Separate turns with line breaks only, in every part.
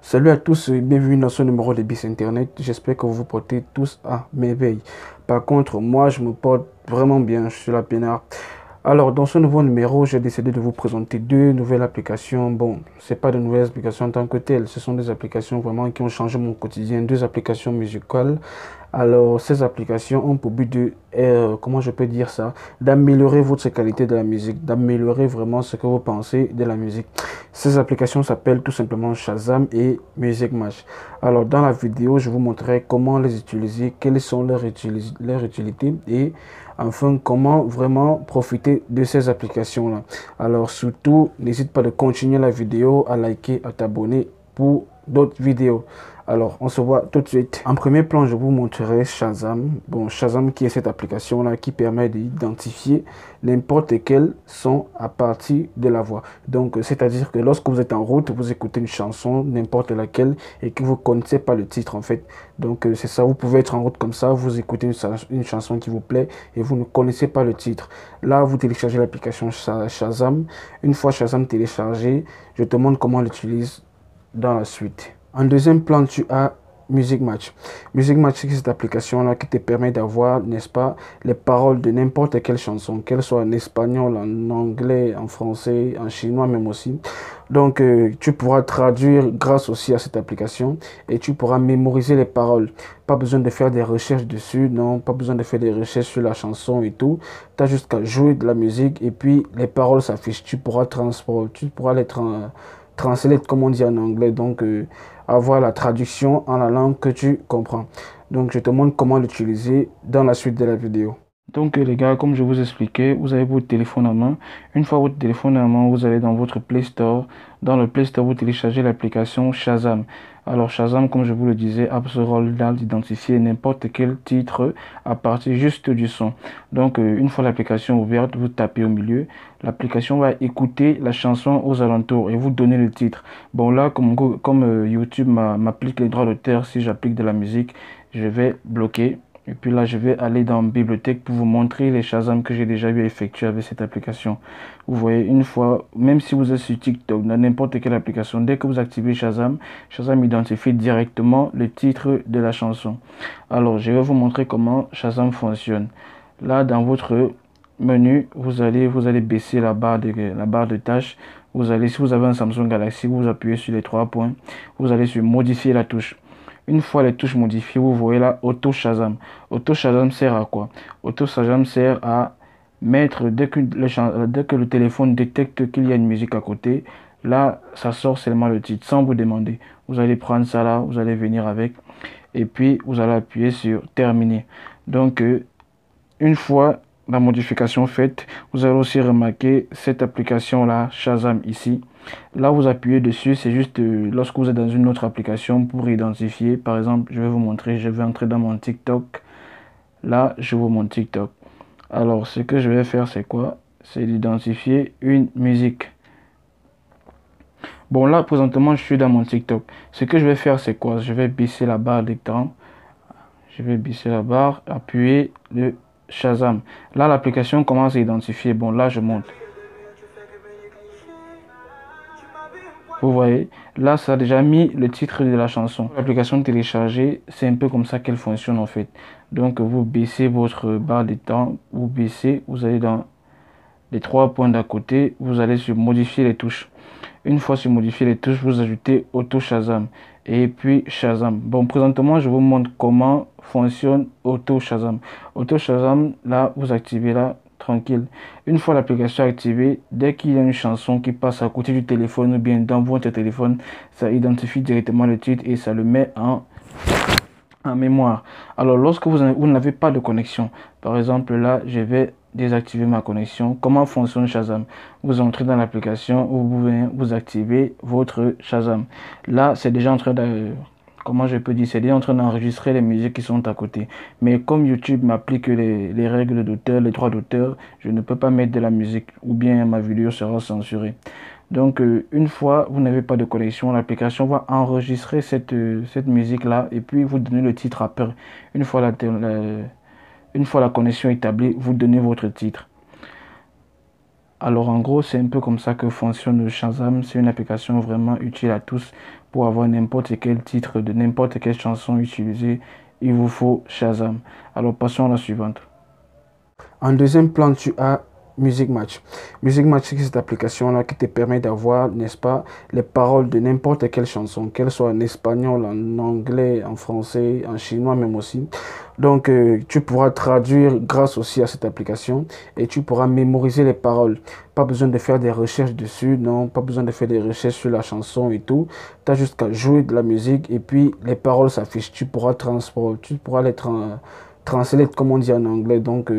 Salut à tous et bienvenue dans ce numéro de Bis Internet. J'espère que vous vous portez tous à merveille. Par contre, moi, je me porte vraiment bien. Je suis la peinard. Alors, dans ce nouveau numéro, j'ai décidé de vous présenter deux nouvelles applications. Bon, c'est pas de nouvelles applications en tant que telles. Ce sont des applications vraiment qui ont changé mon quotidien. Deux applications musicales. Alors, ces applications ont pour but de, comment je peux dire ça, d'améliorer votre qualité de la musique, d'améliorer vraiment ce que vous pensez de la musique. Ces applications s'appellent tout simplement Shazam et Music Match. Alors, dans la vidéo, je vous montrerai comment les utiliser, quelles sont leurs utilités et enfin, comment vraiment profiter de ces applications-là. Alors, surtout, n'hésite pas de continuer la vidéo, à liker, à t'abonner pour d'autres vidéos. Alors, on se voit tout de suite. En premier plan, je vous montrerai Shazam. Bon, Shazam qui est cette application-là qui permet d'identifier n'importe quel son à partir de la voix. Donc, c'est-à-dire que lorsque vous êtes en route, vous écoutez une chanson, n'importe laquelle, et que vous ne connaissez pas le titre en fait. Donc, c'est ça, vous pouvez être en route comme ça, vous écoutez une chanson qui vous plaît et vous ne connaissez pas le titre. Là, vous téléchargez l'application Shazam. Une fois Shazam téléchargé, je te montre comment l'utiliser dans la suite. En deuxième plan, tu as Music Match. Music Match, c'est cette application-là qui te permet d'avoir, n'est-ce pas, les paroles de n'importe quelle chanson, qu'elle soit en espagnol, en anglais, en français, en chinois même aussi. Donc, tu pourras traduire grâce aussi à cette application et tu pourras mémoriser les paroles. Pas besoin de faire des recherches dessus, non, pas besoin de faire des recherches sur la chanson et tout. Tu as juste qu'à jouer de la musique et puis les paroles s'affichent. Tu pourras les translate, comme on dit en anglais, donc avoir la traduction en la langue que tu comprends. Donc, je te montre comment l'utiliser dans la suite de la vidéo. Donc les gars, comme je vous expliquais, vous avez votre téléphone en main. Une fois votre téléphone en main, vous allez dans votre Play Store. Dans le Play Store, vous téléchargez l'application Shazam. Alors Shazam, comme je vous le disais, a ce rôle-là d'identifier n'importe quel titre à partir juste du son. Donc une fois l'application ouverte, vous tapez au milieu. L'application va écouter la chanson aux alentours et vous donner le titre. Bon là, comme YouTube m'applique les droits d'auteur, si j'applique de la musique, je vais bloquer. Et puis là, je vais aller dans Bibliothèque pour vous montrer les Shazam que j'ai déjà eu effectuer avec cette application. Vous voyez, une fois, même si vous êtes sur TikTok, dans n'importe quelle application, dès que vous activez Shazam, Shazam identifie directement le titre de la chanson. Alors, je vais vous montrer comment Shazam fonctionne. Là, dans votre menu, vous allez baisser la barre de tâches. Vous allez, si vous avez un Samsung Galaxy, vous appuyez sur les trois points. Vous allez sur modifier la touche. Une fois les touches modifiées, vous voyez là Auto Shazam. Auto Shazam sert à quoi? Auto Shazam sert à mettre, dès que le téléphone détecte qu'il y a une musique à côté, là, ça sort seulement le titre, sans vous demander. Vous allez prendre ça là, vous allez venir avec, et puis vous allez appuyer sur Terminer. Donc, une fois la modification faite, vous allez aussi remarquer cette application là, Shazam ici. Là, vous appuyez dessus, c'est juste lorsque vous êtes dans une autre application pour identifier. Par exemple, je vais vous montrer, je vais entrer dans mon TikTok. Là, je vous montre TikTok. Alors, ce que je vais faire, c'est quoi? C'est d'identifier une musique. Bon, là, présentement, je suis dans mon TikTok. Ce que je vais faire, c'est quoi? Je vais baisser la barre d'écran. Je vais baisser la barre, appuyer le Shazam. Là, l'application commence à identifier. Bon, là, je monte. Vous voyez, là, ça a déjà mis le titre de la chanson. L'application téléchargée, c'est un peu comme ça qu'elle fonctionne en fait. Donc, vous baissez votre barre d'écran, vous baissez, vous allez dans les trois points d'à côté, vous allez sur modifier les touches. Une fois sur modifier les touches, vous ajoutez Auto Shazam et puis Shazam. Bon, présentement, je vous montre comment fonctionne Auto Shazam. Auto Shazam, là, vous activez là, tranquille. Une fois l'application activée, dès qu'il y a une chanson qui passe à côté du téléphone ou bien dans votre téléphone, ça identifie directement le titre et ça le met en mémoire. Alors, lorsque vous n'avez pas de connexion, par exemple là, je vais désactiver ma connexion. Comment fonctionne Shazam? Vous entrez dans l'application, vous pouvez vous activer votre Shazam. Là, c'est déjà en train de... Comment je peux dire? C'est déjà en train d'enregistrer les musiques qui sont à côté. Mais comme YouTube m'applique les règles d'auteur, les droits d'auteur, je ne peux pas mettre de la musique ou bien ma vidéo sera censurée. Donc, une fois vous n'avez pas de connexion, l'application va enregistrer cette musique-là et puis vous donner le titre après. Une fois la connexion établie, vous donnez votre titre. Alors, en gros, c'est un peu comme ça que fonctionne le Shazam. C'est une application vraiment utile à tous
Pour avoir n'importe quel titre de n'importe quelle chanson utilisée, il vous faut Shazam. Alors passons à la suivante.
En deuxième plan, tu as Music Match. Music Match, c'est cette application-là qui te permet d'avoir, n'est-ce pas, les paroles de n'importe quelle chanson, qu'elle soit en espagnol, en anglais, en français, en chinois même aussi. Donc, tu pourras traduire grâce aussi à cette application et tu pourras mémoriser les paroles. Pas besoin de faire des recherches dessus, non, pas besoin de faire des recherches sur la chanson et tout. Tu as juste qu'à jouer de la musique et puis les paroles s'affichent. Tu pourras les translate, comme on dit en anglais. Donc,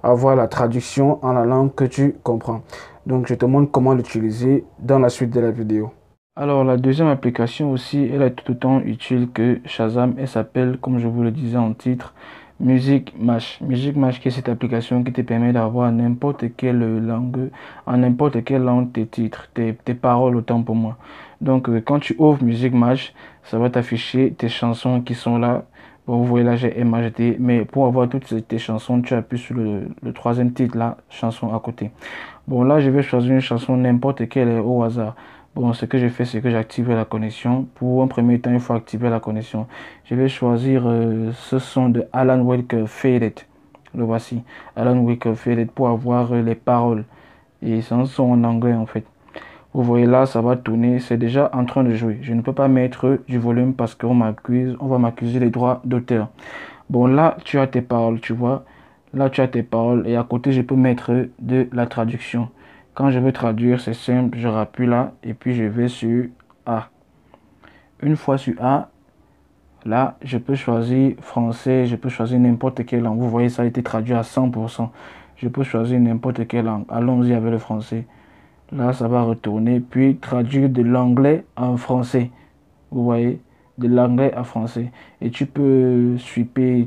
avoir la traduction en la langue que tu comprends. Donc, je te montre comment l'utiliser dans la suite de la vidéo.
Alors la deuxième application aussi, elle est tout autant utile que Shazam. Elle s'appelle, comme je vous le disais en titre, Music Match. Music Match qui est cette application qui te permet d'avoir n'importe quelle langue, en n'importe quelle langue tes titres, tes paroles autant pour moi. Donc quand tu ouvres Music Match, ça va t'afficher tes chansons qui sont là. Bon, vous voyez là, j'ai MHD, mais pour avoir toutes tes chansons, tu appuies sur le troisième titre là, chanson à côté. Bon, là, je vais choisir une chanson n'importe quelle au hasard. Bon, ce que j'ai fait, c'est que j'ai activé la connexion. Pour un premier temps, il faut activer la connexion. Je vais choisir ce son de Alan Walker Faded. Le voici. Alan Walker Faded pour avoir les paroles. Et c'est un son en anglais en fait. Vous voyez là, ça va tourner. C'est déjà en train de jouer. Je ne peux pas mettre du volume parce qu'on va m'accuser les droits d'auteur. Bon, là, tu as tes paroles, tu vois. Là, tu as tes paroles. Et à côté, je peux mettre de la traduction. Quand je veux traduire, c'est simple. Je rappuie là et puis je vais sur A. Une fois sur A, là, je peux choisir français. Je peux choisir n'importe quelle langue. Vous voyez, ça a été traduit à 100%. Je peux choisir n'importe quelle langue. Allons-y avec le français. Là, ça va retourner, puis traduire de l'anglais en français. Vous voyez, de l'anglais en français. Et tu peux swiper,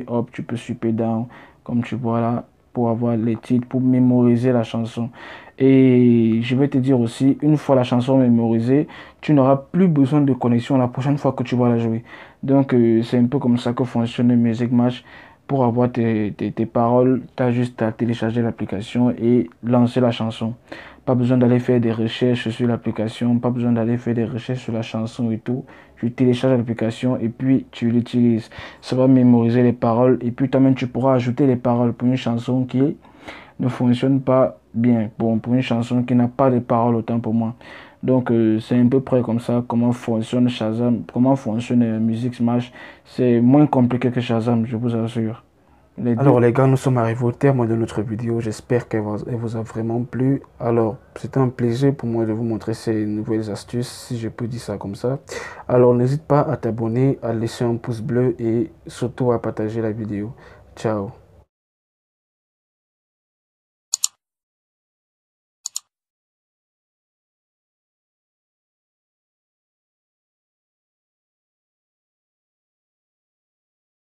up, tu peux swiper down, comme tu vois là, pour avoir les titres, pour mémoriser la chanson. Et je vais te dire aussi, une fois la chanson mémorisée, tu n'auras plus besoin de connexion la prochaine fois que tu vas la jouer. Donc, c'est un peu comme ça que fonctionne le Music Match. Pour avoir tes paroles, tu as juste à télécharger l'application et lancer la chanson. Pas besoin d'aller faire des recherches sur l'application, pas besoin d'aller faire des recherches sur la chanson et tout. Tu télécharges l'application et puis tu l'utilises. Ça va mémoriser les paroles et puis toi-même tu pourras ajouter les paroles pour une chanson qui ne fonctionne pas bien. Bon, pour une chanson qui n'a pas de paroles autant pour moi. Donc c'est un peu près comme ça comment fonctionne Shazam, comment fonctionne Music Smash. C'est moins compliqué que Shazam, je vous assure.
Alors les gars, nous sommes arrivés au terme de notre vidéo. J'espère qu'elle vous a vraiment plu. Alors, c'était un plaisir pour moi de vous montrer ces nouvelles astuces, si je peux dire ça comme ça. Alors, n'hésite pas à t'abonner, à laisser un pouce bleu et surtout à partager la vidéo. Ciao.